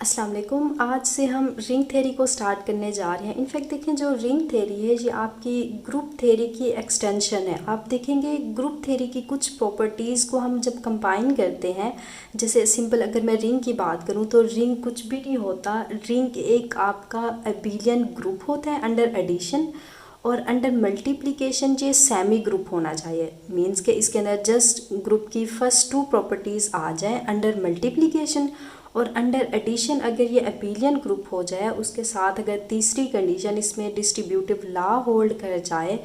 अस्सलाम वालेकुम। आज से हम रिंग थ्योरी को स्टार्ट करने जा रहे हैं। इनफैक्ट देखें, जो रिंग थ्योरी है ये आपकी ग्रुप थ्योरी की एक्सटेंशन है। आप देखेंगे ग्रुप थ्योरी की कुछ प्रॉपर्टीज़ को हम जब कंबाइन करते हैं, जैसे सिंपल अगर मैं रिंग की बात करूं तो रिंग कुछ भी नहीं होता। रिंग एक आपका अबेलियन ग्रुप होता है अंडर एडिशन, और अंडर मल्टीप्लिकेशन ये सेमी ग्रुप होना चाहिए। मींस के इसके अंदर जस्ट ग्रुप की फर्स्ट टू प्रॉपर्टीज़ आ जाए अंडर मल्टीप्लिकेशन, और अंडर एडिशन अगर ये अबेलियन ग्रुप हो जाए, उसके साथ अगर तीसरी कंडीशन इसमें डिस्ट्रीब्यूटिव लॉ होल्ड कर जाए,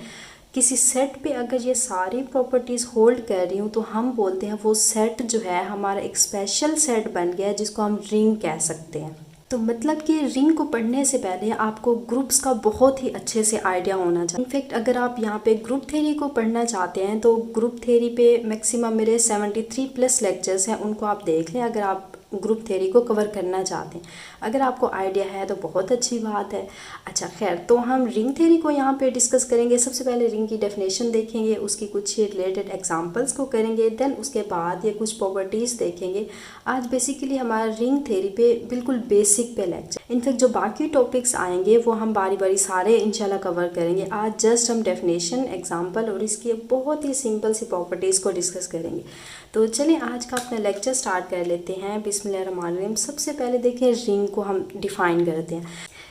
किसी सेट पे अगर ये सारी प्रॉपर्टीज़ होल्ड कर रही हूँ तो हम बोलते हैं वो सेट जो है हमारा एक स्पेशल सेट बन गया है जिसको हम रिंग कह सकते हैं। तो मतलब कि रिंग को पढ़ने से पहले आपको ग्रुप्स का बहुत ही अच्छे से आइडिया होना चाहिए। इनफैक्ट अगर आप यहाँ पे ग्रुप थ्योरी को पढ़ना चाहते हैं तो ग्रुप थ्योरी पे मैक्सिमम मेरे 73+ लेक्चर्स हैं, उनको आप देख लें अगर आप ग्रुप थ्योरी को कवर करना चाहते हैं। अगर आपको आइडिया है तो बहुत अच्छी बात है। अच्छा खैर, तो हम रिंग थ्योरी को यहाँ पे डिस्कस करेंगे। सबसे पहले रिंग की डेफिनेशन देखेंगे, उसकी कुछ रिलेटेड एग्जांपल्स को करेंगे, देन उसके बाद ये कुछ प्रॉपर्टीज़ देखेंगे। आज बेसिकली हमारा रिंग थ्योरी पे बिल्कुल बेसिक पे लेक्चर। इनफैक्ट जो बाकी टॉपिक्स आएंगे वो हम बारी बारी सारे इंशाल्लाह कवर करेंगे। आज जस्ट हम डेफिनेशन, एग्जाम्पल और इसकी बहुत ही सिंपल सी प्रॉपर्टीज़ को डिस्कस करेंगे। तो चलिए आज का अपना लेक्चर स्टार्ट कर लेते हैं। बिस्मिल्लाहिर्रहमानिर्रहीम। सबसे पहले देखें रिंग को हम डिफ़ाइन करते हैं।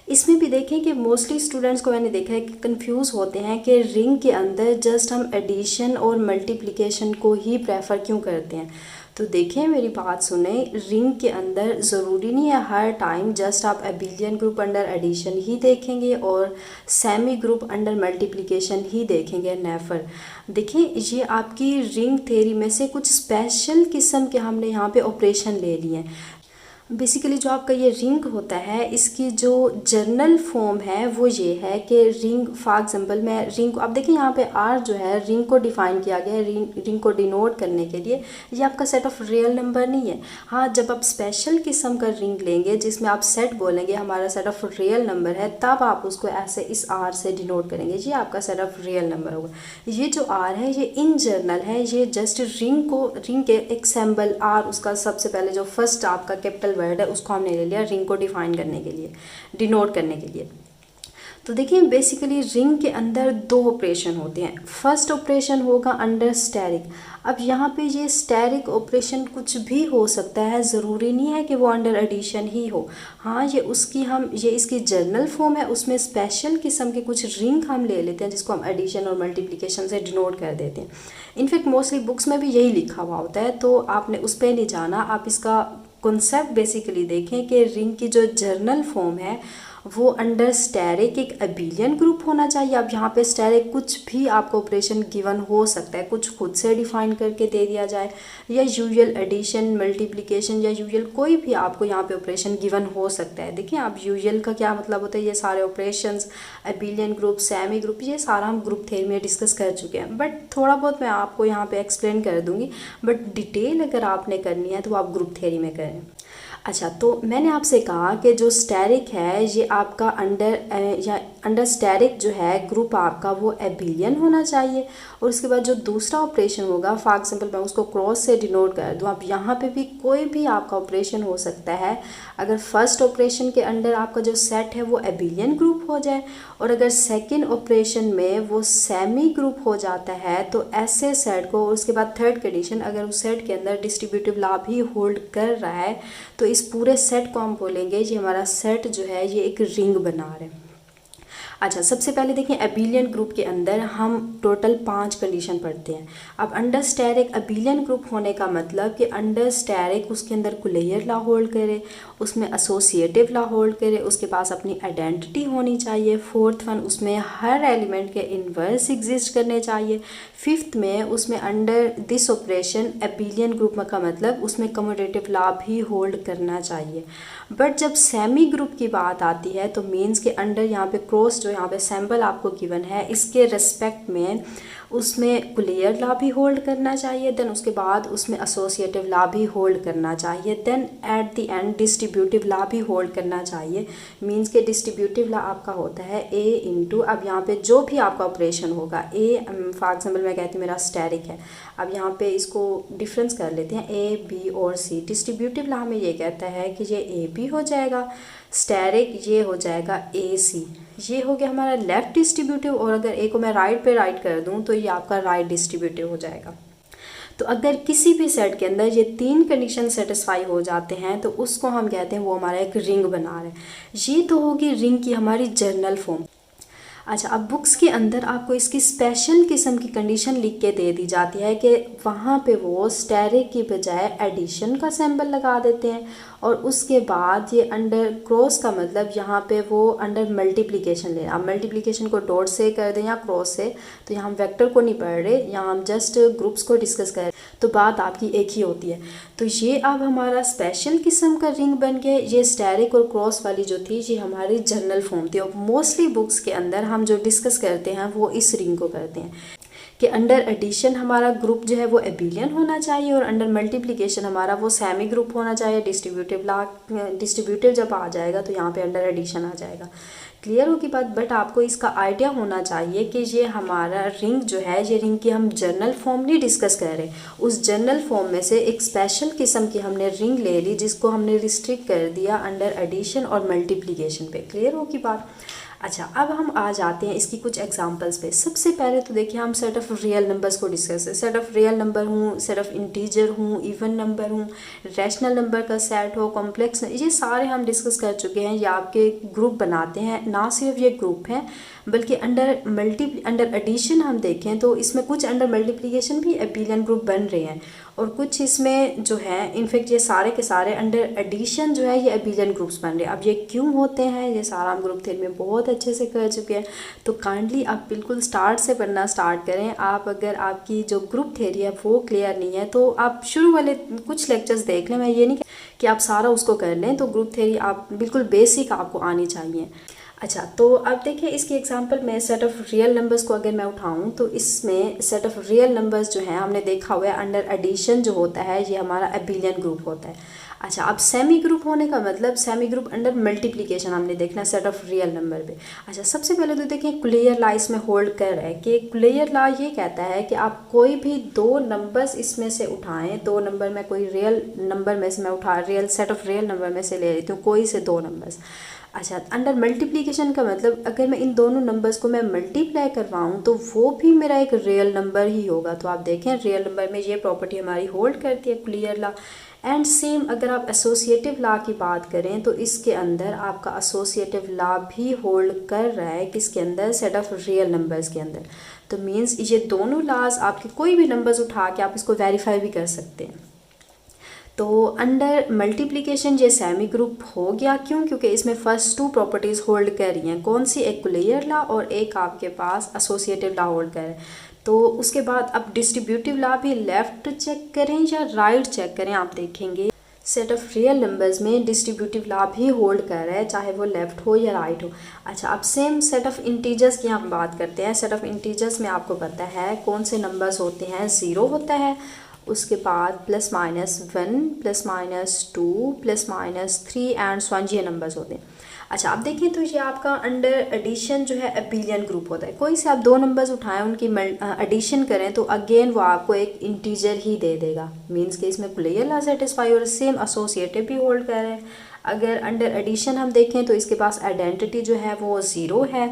इसमें भी देखें कि मोस्टली स्टूडेंट्स को मैंने देखा है कि कंफ्यूज होते हैं कि रिंग के अंदर जस्ट हम एडिशन और मल्टीप्लिकेशन को ही प्रेफर क्यों करते हैं। तो देखें, मेरी बात सुने, रिंग के अंदर ज़रूरी नहीं है हर टाइम जस्ट आप अबेलियन ग्रुप अंडर एडिशन ही देखेंगे और सेमी ग्रुप अंडर मल्टीप्लिकेशन ही देखेंगे। नेवर। देखिए, ये आपकी रिंग थ्योरी में से कुछ स्पेशल किस्म के हमने यहाँ पे ऑपरेशन ले लिए हैं। बेसिकली जो आपका ये रिंग होता है, इसकी जो जर्नल फॉर्म है वो ये है कि रिंग, फॉर एग्जांपल मैं रिंग को, आप देखिए यहाँ पे आर जो है रिंग को डिफ़ाइन किया गया है रिंग को डिनोट करने के लिए। ये आपका सेट ऑफ रियल नंबर नहीं है। हाँ, जब आप स्पेशल किस्म का रिंग लेंगे जिसमें आप सेट बोलेंगे हमारा सेट ऑफ रियल नंबर है, तब आप उसको ऐसे इस आर से डिनोट करेंगे, ये आपका सेट ऑफ रियल नंबर होगा। ये जो आर है ये इन जर्नल है, ये जस्ट रिंग के एक सिंबल आर, उसका सबसे पहले जो फर्स्ट आपका कैपिटल वर्ड है उसको हमने ले लिया रिंग को डिफाइन करने के लिए, डिनोट करने के लिए। तो देखिए, बेसिकली रिंग के अंदर दो ऑपरेशन होते हैं। फर्स्ट ऑपरेशन होगा अंडर स्टेरिक। अब यहाँ पे ये स्टेरिक ऑपरेशन कुछ भी हो सकता है, ज़रूरी नहीं है कि वो अंडर एडिशन ही हो। हाँ, ये इसकी जर्नल फॉर्म है, उसमें स्पेशल किस्म के कुछ रिंग हम ले लेते हैं जिसको हम एडिशन और मल्टीप्लिकेशन से डिनोट कर देते हैं। इनफैक्ट मोस्टली बुक्स में भी यही लिखा हुआ होता है, तो आपने उस पर नहीं जाना। आप इसका कॉन्सेप्ट बेसिकली देखें कि रिंग की जो जर्नल फॉर्म है वो अंडर स्टेरिक एक अबेलियन ग्रुप होना चाहिए। अब यहाँ पे स्टेरिक कुछ भी आपको ऑपरेशन गिवन हो सकता है, कुछ खुद से डिफाइन करके दे दिया जाए, या यूजुअल एडिशन, मल्टीप्लिकेशन, या यूजुअल कोई भी आपको यहाँ पे ऑपरेशन गिवन हो सकता है। देखिए, आप यूजुअल का क्या मतलब होता है, ये सारे operations, abelian group, semi group, ये सारा हम ग्रुप थ्योरी में डिस्कस कर चुके हैं, बट थोड़ा बहुत मैं आपको यहाँ पे एक्सप्लेन कर दूँगी। बट डिटेल अगर आपने करनी है तो आप ग्रुप थ्योरी में करें। अच्छा, तो मैंने आपसे कहा कि जो स्टेरिक है ये आपका अंडर स्टेरिक जो है ग्रुप आपका वो अबेलियन होना चाहिए। और उसके बाद जो दूसरा ऑपरेशन होगा, फॉर एग्जांपल मैं उसको क्रॉस से डिनोट कर दूँ। अब यहाँ पे भी कोई भी आपका ऑपरेशन हो सकता है। अगर फर्स्ट ऑपरेशन के अंडर आपका जो सेट है वो अबेलियन ग्रुप हो जाए, और अगर सेकेंड ऑपरेशन में वो सेमी ग्रुप हो जाता है, तो ऐसे सेट को, और उसके बाद थर्ड कंडीशन, अगर उस सेट के अंदर डिस्ट्रीब्यूटिव लॉ भी होल्ड कर रहा है, तो इस पूरे सेट को हम बोलेंगे ये हमारा सेट जो है ये एक रिंग बना रहा है। अच्छा, सबसे पहले देखिए, अबेलियन ग्रुप के अंदर हम टोटल 5 कंडीशन पढ़ते हैं। अब अंडर स्टेरिक अबेलियन ग्रुप होने का मतलब कि अंडर स्टेरिक उसके अंदर कुलेयर लॉ होल्ड करे, उसमें एसोसिएटिव लॉ होल्ड करे, उसके पास अपनी आइडेंटिटी होनी चाहिए। फोर्थ वन, उसमें हर एलिमेंट के इन्वर्स एग्जिस्ट करने चाहिए। फिफ्थ में, उसमें under this operation abelian group का मतलब उसमें कम्यूटेटिव लॉ भी होल्ड करना चाहिए। बट जब सेमी ग्रुप की बात आती है तो मीन्स के अंडर यहाँ पे क्रॉस जो जो यहाँ पे सैम्पल आपको गिवन है इसके रिस्पेक्ट में उसमें क्लियर लॉ भी होल्ड करना चाहिए, देन उसके बाद उसमें एसोसिएटिव लॉ भी होल्ड करना चाहिए, then at the end distributive law भी होल्ड करना चाहिए। मींस के डिस्ट्रीब्यूटिव लॉ आपका होता है ए इंटू, अब यहाँ पे जो भी आपका ऑपरेशन होगा ए, फॉर एग्जाम्पल मैं कहती हूँ मेरा स्टेरिक है, अब यहाँ पे इसको डिफरेंस कर लेते हैं ए बी और सी। डिस्ट्रीब्यूटिव लॉ में ये कहता है कि ये ए बी हो जाएगा, स्टेरिक ये हो जाएगा ए सी, ये हो गया हमारा लेफ्ट डिस्ट्रीब्यूटिव, और अगर ए को मैं राइट पे राइट कर दूं तो ये आपका राइट डिस्ट्रीब्यूटिव हो जाएगा। तो अगर किसी भी सेट के अंदर ये तीन कंडीशन सेटिस्फाई हो जाते हैं तो उसको हम कहते हैं वो हमारा एक रिंग बना रहे हैं। ये तो होगी रिंग की हमारी जर्नल फॉर्म। अच्छा, अब बुक्स के अंदर आपको इसकी स्पेशल किस्म की कंडीशन लिख के दे दी जाती है कि वहाँ पे वो स्टेरिक की बजाय एडिशन का सिंबल लगा देते हैं, और उसके बाद ये अंडर क्रॉस का मतलब यहाँ पे वो अंडर मल्टीप्लिकेशन ले, आप मल्टीप्लिकेशन को डॉट से कर दें या क्रॉस से, तो यहाँ हम वेक्टर को नहीं पढ़ रहे, यहाँ हम जस्ट ग्रुप्स को डिस्कस कर रहे, तो बात आपकी एक ही होती है। तो ये अब हमारा स्पेशल किस्म का रिंग बन गया। ये स्टेरिक और क्रॉस वाली जो थी ये हमारी जनरल फॉर्म थी, और मोस्टली बुक्स के अंदर हम जो डिस्कस करते हैं वो इस रिंग को करते हैं कि अंडर एडिशन हमारा ग्रुप जो है वो एबिलियन होना चाहिए, और अंडर मल्टीप्लिकेशन हमारा वो सेमी ग्रुप होना चाहिए। डिस्ट्रीब्यूटिव जब आ जाएगा तो यहाँ पे अंडर एडिशन आ जाएगा। क्लियर होगी बात। बट आपको इसका आइडिया होना चाहिए कि ये हमारा रिंग जो है, ये रिंग की हम जनरल फॉर्म नहीं डिस्कस कर रहे, उस जनरल फॉर्म में से एक स्पेशल किस्म की हमने रिंग ले ली जिसको हमने रिस्ट्रिक्ट कर दिया अंडर एडिशन और मल्टीप्लिकेशन पे। क्लियर होगी बात। अच्छा, अब हम आ जाते हैं इसकी कुछ एग्जांपल्स पे। सबसे पहले तो देखिए हम सेट ऑफ रियल नंबर्स को डिस्कस है। सेट ऑफ रियल नंबर हूँ, सेट ऑफ इंटीजर हूँ, इवन नंबर हूँ, रैशनल नंबर का सेट हो, कॉम्प्लेक्स, ये सारे हम डिस्कस कर चुके हैं। ये आपके ग्रुप बनाते हैं, ना सिर्फ ये ग्रुप हैं बल्कि अंडर एडिशन हम देखें तो इसमें कुछ अंडर मल्टीप्लिकेशन भी एबिलियन ग्रुप बन रहे हैं, और कुछ इसमें जो है इनफैक्ट ये सारे के सारे अंडर एडिशन जो है ये एबिलियन ग्रुप्स बन रहे हैं। अब ये क्यों होते हैं ये सारा हम ग्रुप थ्योरी में बहुत अच्छे से कर चुके हैं, तो काइंडली आप बिल्कुल स्टार्ट से पढ़ना स्टार्ट करें। आप अगर आपकी जो ग्रुप थ्योरी है वो क्लियर नहीं है तो आप शुरू वाले कुछ लेक्चर्स देख लें। मैं ये नहीं कि आप सारा उसको कर लें, तो ग्रुप थ्योरी आप बिल्कुल बेसिक आपको आनी चाहिए। अच्छा, तो अब देखिए इसकी एग्जांपल में सेट ऑफ रियल नंबर्स को अगर मैं उठाऊं तो इसमें सेट ऑफ रियल नंबर्स जो हैं हमने देखा हुआ है अंडर एडिशन जो होता है ये हमारा एबिलियन ग्रुप होता है। अच्छा, अब सेमी ग्रुप होने का मतलब सेमी ग्रुप अंडर मल्टीप्लिकेशन हमने देखना सेट ऑफ रियल नंबर पे। अच्छा, सबसे पहले तो देखें क्लियर लॉ इसमें होल्ड कर रहा है कि क्लियर लॉ ये कहता है कि आप कोई भी दो नंबर्स इसमें से उठाएं, दो नंबर में कोई रियल नंबर में से मैं real set of real number में से ले लेती हूँ कोई से दो नंबर्स। अच्छा, अंडर मल्टीप्लिकेशन का मतलब अगर मैं इन दोनों नंबर्स को मैं मल्टीप्लाई करवाऊँ तो वो भी मेरा एक रियल नंबर ही होगा। तो आप देखें रियल नंबर में ये प्रॉपर्टी हमारी होल्ड करती है क्लियर लॉ। एंड सेम अगर आप एसोसिएटिव लॉ की बात करें तो इसके अंदर आपका एसोसिएटिव लॉ भी होल्ड कर रहा है किसके अंदर, सेट ऑफ रियल नंबर्स के अंदर। तो मीन्स ये दोनों लॉज आपके कोई भी नंबर्स उठा के आप इसको वेरीफाई भी कर सकते हैं। तो अंडर मल्टीप्लिकेशन ये सेमी ग्रुप हो गया, क्यों? क्योंकि इसमें फर्स्ट टू प्रॉपर्टीज़ होल्ड कर रही हैं। कौन सी? एक क्लियर लॉ और एक आपके पास एसोसिएटिव लॉ होल्ड कर रहे हैं। तो उसके बाद अब डिस्ट्रीब्यूटिव लॉ भी लेफ़्ट चेक करें या राइट चेक करें, आप देखेंगे सेट ऑफ रियल नंबर्स में डिस्ट्रीब्यूटिव लॉ भी होल्ड कर रहा है चाहे वो लेफ़्ट हो या राइट हो। अच्छा, अब सेम सेट ऑफ इंटीजर्स की हम बात करते हैं। सेट ऑफ इंटीजर्स में आपको पता है कौन से नंबर्स होते हैं, ज़ीरो होता है, उसके बाद +-1, +-2, +-3 एंड सो ऑन, ये नंबर्स होते हैं। अच्छा, आप देखें तो ये आपका अंडर एडिशन जो है एबिलियन ग्रुप होता है। कोई से आप दो नंबर्स उठाएं उनकी एडिशन करें तो अगेन वो आपको एक इंटीजर ही दे देगा। मीन्स कि इसमें क्लियर लॉ सेटिस्फाई और सेम एसोसिएटिव भी होल्ड कर रहे हैं। अगर अंडर एडिशन हम देखें तो इसके पास आइडेंटिटी जो है वो 0 है।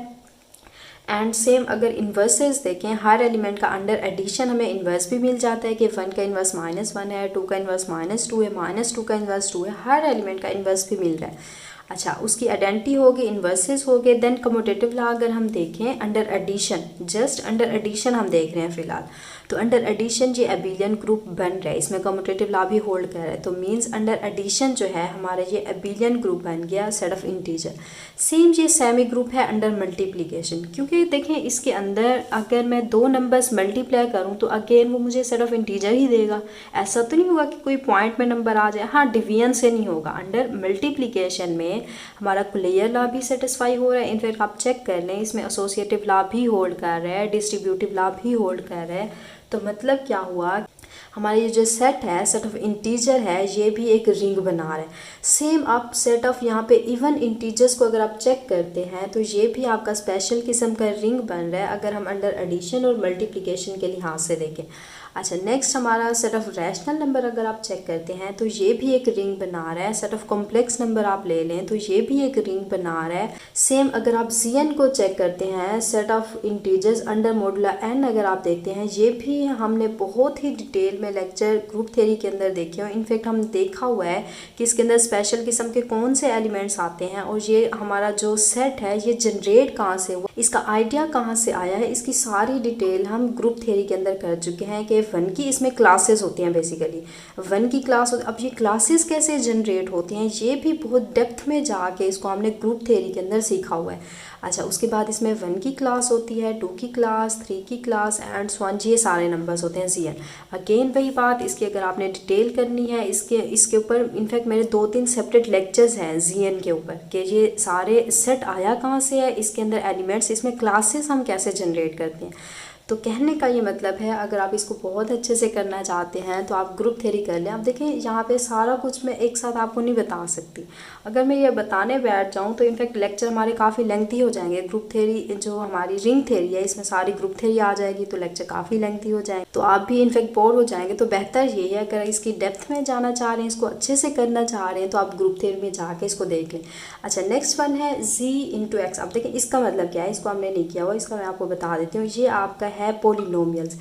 एंड सेम अगर इन्वर्सेस देखें, हर एलिमेंट का अंडर एडिशन हमें इन्वर्स भी मिल जाता है कि 1 का इन्वर्स -1 है, 2 का इन्वर्स -2 है, -2 का इन्वर्स 2 है, हर एलिमेंट का इन्वर्स भी मिल रहा है। अच्छा, उसकी आइडेंटिटी होगी, इन्वर्सेस हो गए। देन कम्यूटेटिव लॉ अगर हम देखें under addition, just under addition हम देख रहे हैं फ़िलहाल, तो अंडर एडिशन ये एबिलियन ग्रुप बन रहा है, इसमें कम्यूटेटिव लॉ भी होल्ड कर रहा है। तो मींस अंडर एडिशन जो है हमारा ये एबिलियन ग्रुप बन गया सेट ऑफ इंटीजर। सेम ये सेमी ग्रुप है अंडर मल्टीप्लिकेशन, क्योंकि देखें इसके अंदर अगर मैं दो नंबर्स मल्टीप्लाई करूं तो अगेन वो मुझे सेट ऑफ इंटीजर ही देगा। ऐसा तो नहीं होगा कि कोई पॉइंट में नंबर आ जाए, हाँ डिवीजन से नहीं होगा। अंडर मल्टीप्लिकेशन में हमारा कुलियर लॉ भी सेटिस्फाई हो रहा है। इनफैक्ट आप चेक कर लें, इसमें एसोसिएटिव लॉ भी होल्ड कर रहा है, डिस्ट्रीब्यूटिव लॉ भी होल्ड कर रहा है। तो मतलब क्या हुआ, हमारा ये जो सेट है सेट ऑफ इंटीजर है, ये भी एक रिंग बना रहा है। सेम आप सेट ऑफ यहाँ पे इवन इंटीजर्स को अगर आप चेक करते हैं तो ये भी आपका स्पेशल किस्म का रिंग बन रहा है अगर हम अंडर एडिशन और मल्टीप्लिकेशन के लिहाज से देखें। अच्छा, नेक्स्ट हमारा सेट ऑफ रैशनल नंबर अगर आप चेक करते हैं तो ये भी एक रिंग बना रहा है। सेट ऑफ कॉम्प्लेक्स नंबर आप ले लें तो ये भी एक रिंग बना रहा है। सेम अगर आप Cn को चेक करते हैं, set of integers under modulo n अगर आप देखते हैं, ये भी हमने बहुत ही डिटेल में लेक्चर ग्रुप थ्योरी के अंदर देखे हो। इनफैक्ट हम देखा हुआ है कि इसके अंदर स्पेशल किस्म के कौन से एलिमेंट्स आते हैं और ये हमारा जो सेट है ये जनरेट कहाँ से हुआ, इसका आइडिया कहाँ से आया है, इसकी सारी डिटेल हम ग्रुप थ्योरी के अंदर कर चुके हैं कि वन की इसमें क्लासेस होती हैं। बेसिकली वन की क्लास अब ये क्लासेस कैसे जनरेट होती हैं ये भी बहुत डेप्थ में जाके इसको हमने ग्रुप थ्योरी के अंदर सीखा हुआ है। अच्छा, उसके बाद इसमें 1 की क्लास होती है, 2 की क्लास, 3 की क्लास एंड सो ऑन, ये सारे नंबर्स होते हैं Cn। अगेन वही बात, इसकी अगर आपने डिटेल करनी है इसके ऊपर इनफैक्ट मेरे 2-3 सेपरेट लेक्चर्स हैं Cn के ऊपर कि ये सारे सेट आया कहाँ से है, इसके अंदर एलिमेंट्स, इसमें क्लासेस हम कैसे जनरेट करते हैं। तो कहने का ये मतलब है अगर आप इसको बहुत अच्छे से करना चाहते हैं तो आप ग्रुप थ्योरी कर लें। आप देखें यहाँ पे सारा कुछ मैं एक साथ आपको नहीं बता सकती, अगर मैं ये बताने बैठ जाऊँ तो इनफैक्ट लेक्चर हमारे काफ़ी लेंथी हो जाएंगे। ग्रुप थ्योरी जो हमारी रिंग थ्योरी है इसमें सारी ग्रुप थ्योरी आ जाएगी तो लेक्चर काफ़ी लेंथी हो जाएंगे, तो आप भी इनफैक्ट बोर हो जाएंगे। तो बेहतर यही है अगर इसकी डेप्थ में जाना चाह रहे हैं, इसको अच्छे से करना चाह रहे हैं तो आप ग्रुप थ्योरी में जाके इसको देख लें। अच्छा, नेक्स्ट वन है z इंटू एक्स। आप देखें इसका मतलब क्या है, इसको हमने नहीं किया हुआ, इसका मैं आपको बता देती हूँ। ये आपका है पोलिनोमियल्स,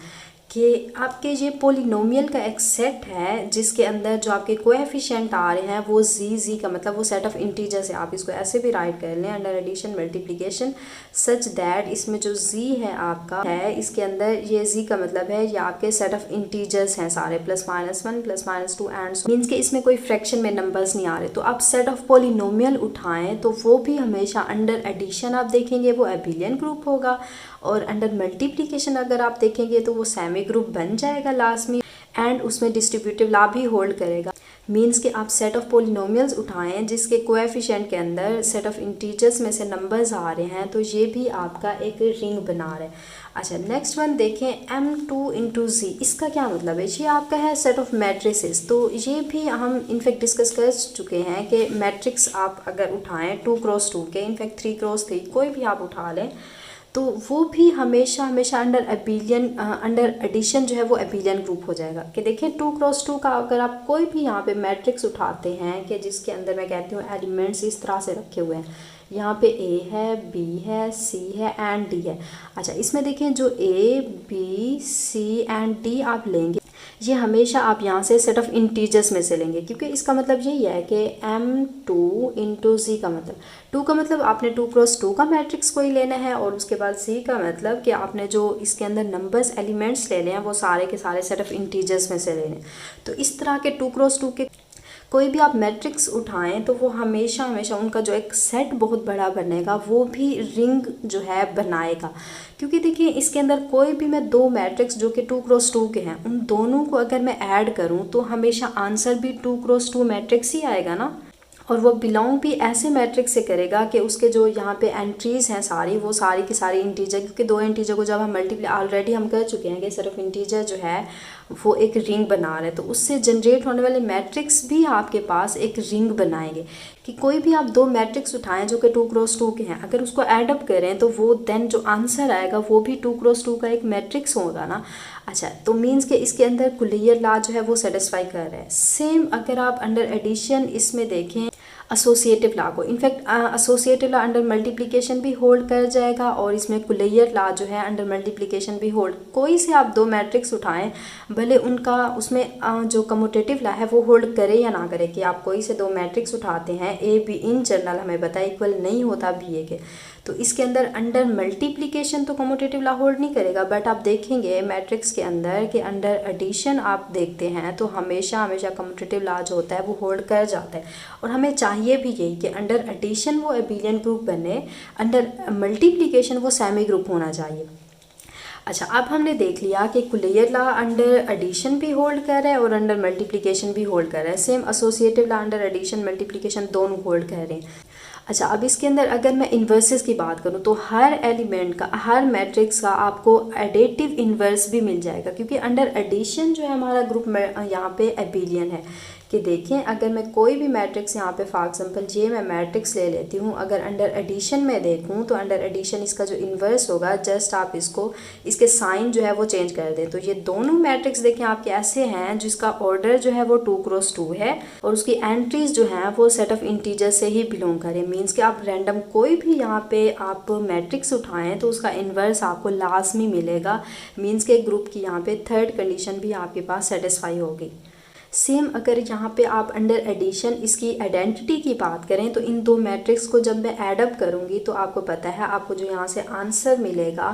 कि आपके ये पोलिनोमियल का एक सेट है जिसके अंदर जो आपके कोएफिशिएंट आ रहे हैं वो z का मतलब वो सेट ऑफ इंटीजर्स है। आप इसको ऐसे भी राइट कर लें under addition multiplication such that इसमें जो z है आपका है इसके अंदर ये z का मतलब है ये आपके सेट ऑफ इंटीजर्स हैं सारे, +-1 +-2 एंड सो, मीन्स कि इसमें कोई फ्रैक्शन में नंबर्स नहीं आ रहे। तो आप सेट ऑफ पोलिनोमियल उठाएं तो वो भी हमेशा अंडर एडिशन आप देखेंगे वो एबिलियन ग्रुप होगा, और अंडर मल्टीप्लिकेशन अगर आप देखेंगे तो वो सेमी ग्रुप बन जाएगा लास्ट में, एंड उसमें डिस्ट्रीब्यूटिव लॉ भी होल्ड करेगा। मीन्स कि आप सेट ऑफ पोलिनोमियल्स उठाएं जिसके कोएफिशिएंट के अंदर सेट ऑफ इंटीजर्स में से नंबर्स आ रहे हैं तो ये भी आपका एक रिंग बना रहा है। अच्छा, नेक्स्ट वन देखें m2 इंटू z, इसका क्या मतलब है, ये आपका है सेट ऑफ मैट्रिसेस। तो ये भी हम इनफैक्ट डिस्कस कर चुके हैं कि मैट्रिक्स आप अगर उठाएं 2x2 के, इनफैक्ट 3x3 कोई भी आप उठा लें तो वो भी हमेशा अंडर एडिशन जो है वो एबिलियन ग्रुप हो जाएगा। कि देखिए 2x2 का अगर आप कोई भी यहाँ पे मैट्रिक्स उठाते हैं कि जिसके अंदर मैं कहती हूँ एलिमेंट्स इस तरह से रखे हुए हैं, यहाँ पे A है, B है, C है एंड D है। अच्छा, इसमें देखें जो A, B, C and D आप लेंगे ये हमेशा आप यहाँ से सेट ऑफ इंटीजर्स में से लेंगे, क्योंकि इसका मतलब यही है कि m2 इंटू z का मतलब 2 का मतलब आपने 2x2 का मैट्रिक्स कोई लेना है, और उसके बाद c का मतलब कि आपने जो इसके अंदर नंबर्स एलिमेंट्स ले लें हैं वो सारे के सारे सेट ऑफ इंटीजर्स में से ले लें। तो इस तरह के 2x2 के कोई भी आप मैट्रिक्स उठाएं तो वो हमेशा उनका जो एक सेट बहुत बड़ा बनेगा, वो भी रिंग जो है बनाएगा। क्योंकि देखिए इसके अंदर कोई भी मैं दो मैट्रिक्स जो कि 2x2 के हैं उन दोनों को अगर मैं ऐड करूं तो हमेशा आंसर भी 2x2 मैट्रिक्स ही आएगा ना, और वो बिलोंग भी ऐसे मैट्रिक्स से करेगा कि उसके जो यहाँ पे एंट्रीज हैं सारी वो सारी की सारी इंटीजर, क्योंकि दो इंटीजर को जब हम मल्टीप्लाई ऑलरेडी हम कर चुके हैं कि सिर्फ इंटीजर जो है वो एक रिंग बना रहे हैं, तो उससे जनरेट होने वाले मैट्रिक्स भी आपके पास एक रिंग बनाएंगे। कि कोई भी आप दो मैट्रिक्स उठाएं जो कि 2x2 के हैं, अगर उसको एडअप करें तो वो देन जो आंसर आएगा वो भी 2x2 का एक मैट्रिक्स होगा ना। अच्छा, तो मीन्स के इसके अंदर कुलियर लॉ जो है वो सेटिस्फाई कर रहा है। सेम अगर आप अंडर एडिशन इसमें देखें, एसोसिएटिव लॉ को। In fact associative law under multiplication भी होल्ड कर जाएगा और इसमें कुलैयर लॉ जो है अंडर मल्टीप्लिकेशन भी होल्ड। कोई से आप दो मैट्रिक्स उठाएं, भले उनका उसमें जो कम्यूटेटिव लॉ है वो होल्ड करे या ना करे, कि आप कोई से दो मैट्रिक्स उठाते हैं, ए बी इन जनरल हमें पता है इक्वल नहीं होता बी ए के, तो इसके अंदर अंडर मल्टीप्लिकेशन तो कम्यूटेटिव लॉ होल्ड नहीं करेगा। बट आप देखेंगे मैट्रिक्स के अंदर कि अंडर एडिशन आप देखते हैं तो हमेशा हमेशा कम्यूटेटिव लॉ जो होता है वो होल्ड कर जाता है। और हमें चाहिए भी यही कि अंडर एडिशन वो एबिलियन ग्रुप बने, अंडर मल्टीप्लिकेशन वो सेमी ग्रुप होना चाहिए। अच्छा, अब हमने देख लिया कि कुलैयर लॉ अंडर एडिशन भी होल्ड कर रहा है और अंडर मल्टीप्लिकेशन भी होल्ड कर रहा है। Same associative law under addition multiplication दोनों होल्ड कर रहे हैं। अच्छा, अब इसके अंदर अगर मैं इन्वर्सेस की बात करूँ तो हर एलिमेंट का, हर मैट्रिक्स का आपको एडिटिव इन्वर्स भी मिल जाएगा, क्योंकि अंडर एडिशन जो है हमारा ग्रुप में यहाँ पे एबिलियन है। कि देखें अगर मैं कोई भी मैट्रिक्स यहाँ पे फॉर एग्जांपल जे मैं मैट्रिक्स ले लेती हूँ, अगर अंडर एडिशन में देखूँ तो अंडर एडिशन इसका जो इन्वर्स होगा, जस्ट आप इसको इसके साइन जो है वो चेंज कर दें तो ये दोनों मैट्रिक्स देखें आपके ऐसे हैं जिसका ऑर्डर जो है वो 2x2 है और उसकी एंट्रीज जो हैं वो सेट ऑफ इंटीजर से ही बिलोंग करें। मीन्स कि आप रैंडम कोई भी यहाँ पे आप मैट्रिक्स उठाएं तो उसका इन्वर्स आपको लाजमी मिलेगा। मीन्स के ग्रुप की यहाँ पे थर्ड कंडीशन भी आपके पास सेटिस्फाई होगी। सेम अगर यहाँ पे आप अंडर एडिशन इसकी आइडेंटिटी की बात करें तो इन दो मैट्रिक्स को जब मैं एडअप करूँगी तो आपको पता है आपको जो यहाँ से आंसर मिलेगा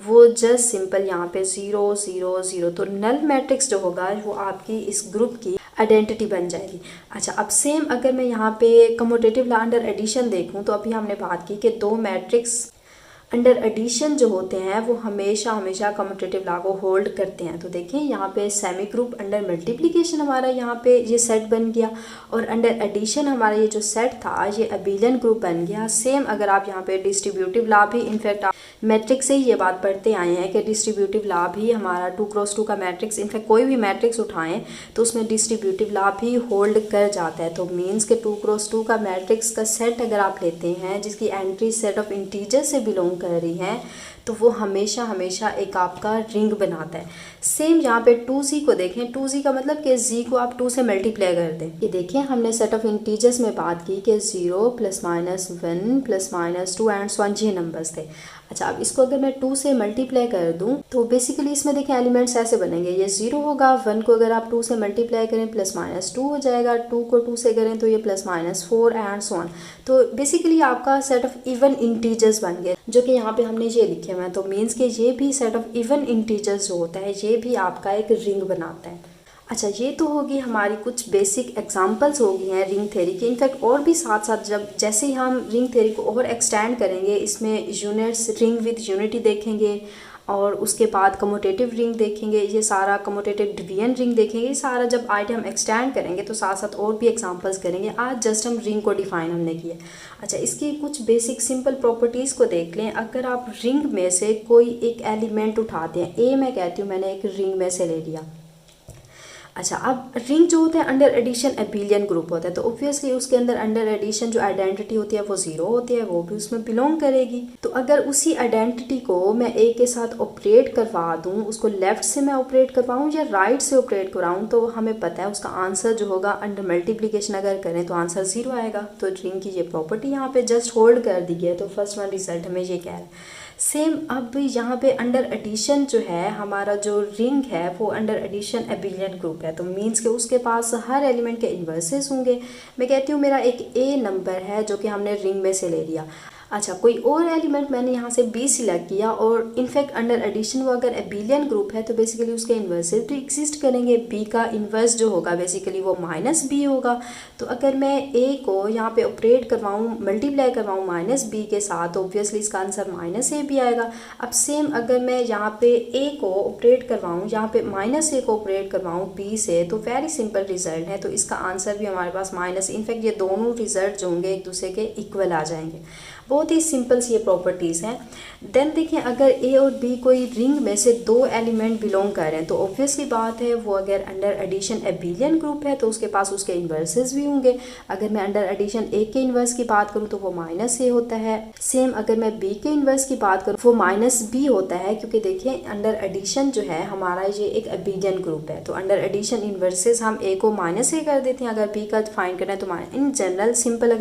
वो जस्ट सिंपल यहाँ पे 0 0 0, तो नल मैट्रिक्स जो होगा वो आपकी इस ग्रुप की आइडेंटिटी बन जाएगी। अच्छा, अब सेम अगर मैं यहाँ पे कम्यूटेटिव लॉ अंडर एडिशन देखूँ तो अभी हमने बात की कि दो मैट्रिक्स अंडर एडिशन जो होते हैं वो हमेशा हमेशा कम्यूटेटिव लॉ को होल्ड करते हैं। तो देखिए यहाँ पे सेमी ग्रुप अंडर मल्टीप्लिकेशन हमारा यहाँ पे ये सेट बन गया और अंडर एडिशन हमारा ये जो सेट था ये एबिलियन ग्रुप बन गया। सेम अगर आप यहाँ पे डिस्ट्रीब्यूटिव लॉ भी, इनफैक्ट आप मैट्रिक्स से ही ये बात पढ़ते आए हैं कि डिस्ट्रीब्यूटिव लॉ भी हमारा 2x2 का मैट्रिक्स, इनफैक्ट कोई भी मैट्रिक्स उठाएं तो उसमें डिस्ट्रीब्यूटिव लॉ भी होल्ड कर जाता है। तो मीन्स के 2x2 का मैट्रिक्स का सेट अगर आप लेते हैं जिसकी एंट्री सेट ऑफ इंटीजर से बिलोंग कर रही हैं तो वो हमेशा हमेशा एक आपका रिंग बनाता है। सेम यहाँ पे 2z को देखें, 2z का मतलब कि z को आप 2 से मल्टीप्लाई कर दें। ये देखिए हमने सेट ऑफ इंटीजर्स में बात की कि 0 +-1 +-2 एंड सो ऑन ये नंबर्स थे। अच्छा, अब इसको अगर मैं 2 से मल्टीप्लाई कर दूं तो बेसिकली इसमें देखें एलिमेंट्स ऐसे बनेंगे, ये 0 होगा, 1 को अगर आप 2 से मल्टीप्लाई करें +-2 हो जाएगा, 2 को 2 से करें तो ये +-4 एंड सो ऑन। तो बेसिकली आपका सेट ऑफ इवन इंटीजर्स बन गए जो कि यहाँ पे हमने ये लिखे हुए हैं। तो मीन्स कि ये भी सेट ऑफ इवन इंटीजर्स जो होता है ये भी आपका एक रिंग बनाता है। अच्छा, ये तो होगी हमारी कुछ बेसिक एग्जांपल्स हो गई हैं रिंग थ्योरी की। इनफैक्ट और भी साथ साथ जब जैसे ही हम रिंग थ्योरी को और एक्सटेंड करेंगे, इसमें यूनिट्स रिंग विद यूनिटी देखेंगे और उसके बाद कम्यूटेटिव रिंग देखेंगे, ये सारा कम्यूटेटिव डिवीजन रिंग देखेंगे, ये सारा जब आइडिया हम एक्सटेंड करेंगे तो साथ साथ और भी एग्जांपल्स करेंगे। आज जस्ट हम रिंग को डिफाइन हमने किया। अच्छा, इसकी कुछ बेसिक सिंपल प्रॉपर्टीज़ को देख लें। अगर आप रिंग में से कोई एक एलिमेंट उठाते हैं, ए मैं कहती हूँ मैंने एक रिंग में से ले लिया। अच्छा, अब रिंग जो होता है अंडर एडिशन एबिलियन ग्रुप होता है, तो ऑब्वियसली उसके अंदर अंडर एडिशन जो आइडेंटिटी होती है वो 0 होती है, वो भी उसमें बिलोंग करेगी। तो अगर उसी आइडेंटिटी को मैं ए के साथ ऑपरेट करवा दूँ, उसको लेफ्ट से मैं ऑपरेट करवाऊँ या राइट से ऑपरेट कराऊँ, तो हमें पता है उसका आंसर जो होगा अंडर मल्टीप्लिकेशन अगर करें तो आंसर 0 आएगा। तो रिंग की ये प्रॉपर्टी यहाँ पे जस्ट होल्ड कर दी है। तो फर्स्ट वन रिजल्ट हमें ये कह रहा है। सेम अब यहाँ पे अंडर एडिशन जो है हमारा जो रिंग है वो अंडर एडिशन एबिलियन ग्रुप है। तो मीन्स के उसके पास हर एलिमेंट के इन्वर्सेस होंगे। मैं कहती हूँ मेरा एक ए नंबर है जो कि हमने रिंग में से ले लिया। अच्छा, कोई और एलिमेंट मैंने यहाँ से बी सिलेक्ट किया और इनफैक्ट अंडर एडिशन वो अगर एबिलियन ग्रुप है तो बेसिकली उसके इन्वर्सेस भी एग्जिस्ट करेंगे। बी का इन्वर्स जो होगा बेसिकली वो -b होगा। तो अगर मैं ए को यहाँ पे ऑपरेट करवाऊँ, मल्टीप्लाई करवाऊँ -b के साथ, तो ऑब्वियसली इसका आंसर -a भी आएगा। अब सेम अगर मैं यहाँ पे ए को ऑपरेट करवाऊँ, यहाँ पे -a को ऑपरेट करवाऊँ b से, तो वेरी सिंपल रिजल्ट है। तो इसका आंसर भी हमारे पास माइनस, इनफैक्ट ये दोनों रिजल्ट जो होंगे एक दूसरे के इक्वल आ जाएंगे। बहुत ही सिंपल सी ये प्रॉपर्टीज़ हैं। देन देखिए, अगर ए और बी कोई रिंग में से दो एलिमेंट बिलोंग कर रहे हैं तो ऑब्वियसली बात है वो अगर अंडर एडिशन एबिलियन ग्रुप है तो उसके पास उसके इन्वर्सेस भी होंगे। अगर मैं अंडर एडिशन ए के इन्वर्स की बात करूँ तो वो माइनस ए होता है। सेम अगर मैं बी के इन्वर्स की बात करूँ वो माइनस बी होता है, क्योंकि देखिए अंडर एडिशन जो है हमारा ये एक एबिलियन ग्रुप है, तो अंडर एडिशन इन्वर्सेस हम ए को माइनस ए कर देते हैं। अगर बी का फाइंड करना है तो इन जनरल सिंपल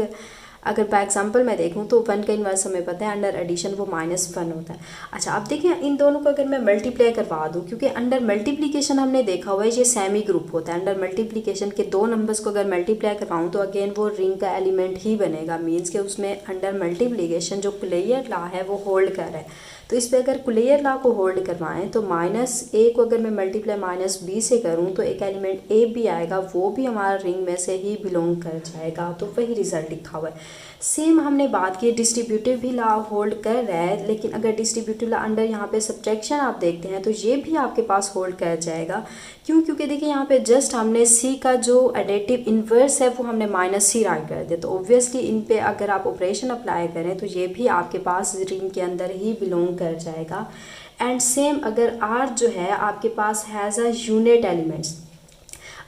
अगर बाय एग्जाम्पल मैं देखूँ तो 1 का इन्वर्स हमें पता है अंडर एडिशन वो -1 होता है। अच्छा, अब देखिए इन दोनों को अगर मैं मल्टीप्लाई करवा दूँ, क्योंकि अंडर मल्टीप्लिकेशन हमने देखा हुआ है ये सेमी ग्रुप होता है। अंडर मल्टीप्लिकेशन के दो नंबर्स को अगर मल्टीप्लाई करवाऊँ तो अगेन वो रिंग का एलिमेंट ही बनेगा, मीन्स के उसमें अंडर मल्टीप्लिकेशन जो कुलेयर लॉ है वो होल्ड कर रहा है। तो इस पर अगर कुलेयर लॉ को होल्ड करवाएं तो -a को अगर मैं मल्टीप्लाई -b से करूं तो एक एलिमेंट a भी आएगा, वो भी हमारा रिंग में से ही बिलोंग कर जाएगा, तो वही रिजल्ट लिखा हुआ है। सेम हमने बात की डिस्ट्रीब्यूटिव भी लॉ होल्ड कर रहा है, लेकिन अगर डिस्ट्रीब्यूटिव लॉ अंडर यहाँ पे सब्ट्रैक्शन आप देखते हैं तो ये भी आपके पास होल्ड कर जाएगा। क्यों? क्योंकि देखिए यहाँ पे जस्ट हमने c का जो एडिटिव इन्वर्स है वो हमने -c राइट कर दिया, तो ऑब्वियसली इन पे अगर आप ऑपरेशन अप्लाई करें तो ये भी आपके पास रिंग के अंदर ही बिलोंग कर जाएगा। एंड सेम अगर r जो है आपके पास हैज़ अ यूनिट एलिमेंट्स।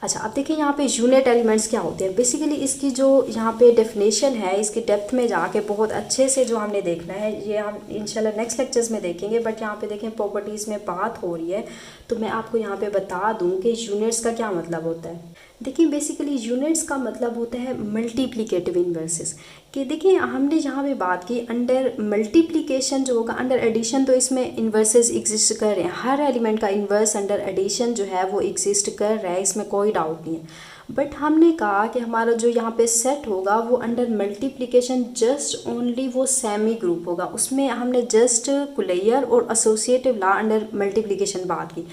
अच्छा, अब देखिए यहाँ पे यूनिट एलिमेंट्स क्या होते हैं। बेसिकली इसकी जो यहाँ पे डेफिनेशन है इसकी डेप्थ में जाके बहुत अच्छे से जो हमने देखना है ये हम इंशाल्लाह नेक्स्ट लेक्चर्स में देखेंगे, बट यहाँ पे देखें प्रॉपर्टीज़ में बात हो रही है तो मैं आपको यहाँ पे बता दूँ कि यूनिट्स का क्या मतलब होता है। देखिए बेसिकली यूनिट्स का मतलब होता है मल्टीप्लिकेटिव इन्वर्सेस। कि देखिए हमने यहाँ पे बात की अंडर मल्टीप्लिकेशन जो होगा, अंडर एडिशन तो इसमें इन्वर्सेस एग्जिस्ट कर रहे हैं, हर एलिमेंट का इन्वर्स अंडर एडिशन जो है वो एग्जिस्ट कर रहा है, इसमें कोई डाउट नहीं है। बट हमने कहा कि हमारा जो यहाँ पे सेट होगा वो अंडर मल्टीप्लिकेशन जस्ट ओनली वो सेमी ग्रुप होगा, उसमें हमने जस्ट कुलेयर और एसोसिएटिव लॉ अंडर मल्टीप्लिकेशन बात की।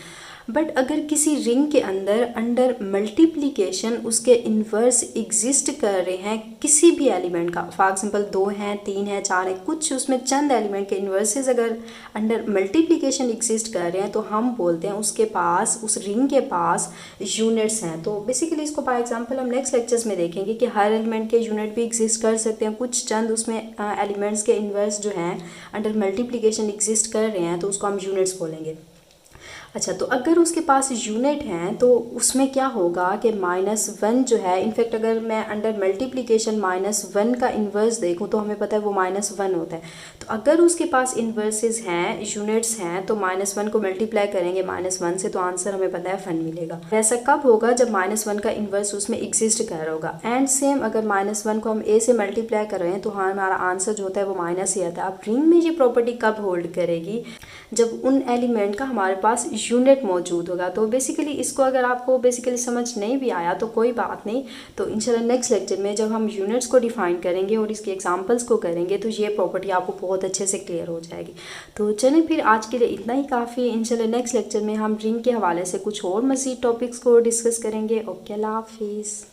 बट अगर किसी रिंग के अंदर अंडर मल्टीप्लिकेशन उसके इन्वर्स एग्जिस्ट कर रहे हैं किसी भी एलिमेंट का, फॉर एग्जांपल 2 हैं, 3 हैं, 4 हैं, कुछ उसमें चंद एलिमेंट के इन्वर्सेस अगर अंडर मल्टीप्लिकेशन एग्जिस्ट कर रहे हैं तो हम बोलते हैं उसके पास, उस रिंग के पास यूनिट्स हैं। तो बेसिकली इसको बाय एग्जांपल हम नेक्स्ट लेक्चर्स में देखेंगे कि हर एलिमेंट के यूनिट भी एग्जिस्ट कर सकते हैं, कुछ चंद उसमें एलिमेंट्स के इन्वर्स जो हैं अंडर मल्टीप्लिकेशन एग्जिस्ट कर रहे हैं तो उसको हम यूनिट्स बोलेंगे। अच्छा, तो अगर उसके पास यूनिट हैं तो उसमें क्या होगा कि -1 जो है, इनफैक्ट अगर मैं अंडर मल्टीप्लिकेशन -1 का इन्वर्स देखूं तो हमें पता है वो -1 होता है। तो अगर उसके पास इन्वर्सेस हैं, यूनिट्स हैं, तो -1 को मल्टीप्लाई करेंगे -1 से तो आंसर हमें पता है 1 मिलेगा। वैसा कब होगा? जब -1 का इन्वर्स उसमें एग्जिस्ट कर रहा होगा। एंड सेम अगर -1 को हम a से मल्टीप्लाई कर रहे हैं तो हाँ हमारा आंसर जो होता है वो माइनस ही आता है। अब रिंग में ये प्रॉपर्टी कब होल्ड करेगी? जब उन एलिमेंट का हमारे पास यूनिट मौजूद होगा। तो बेसिकली इसको अगर आपको बेसिकली समझ नहीं भी आया तो कोई बात नहीं, तो इंशाल्लाह नेक्स्ट लेक्चर में जब हम यूनिट्स को डिफाइन करेंगे और इसके एग्जांपल्स को करेंगे तो ये प्रॉपर्टी आपको बहुत अच्छे से क्लियर हो जाएगी। तो चलें फिर आज के लिए इतना ही काफ़ी। इंशाल्लाह नेक्स्ट लेक्चर में हम रिंग के हवाले से कुछ और मज़ीद टॉपिक्स को डिस्कस करेंगे। ओके, अल्लाह हाफिज़।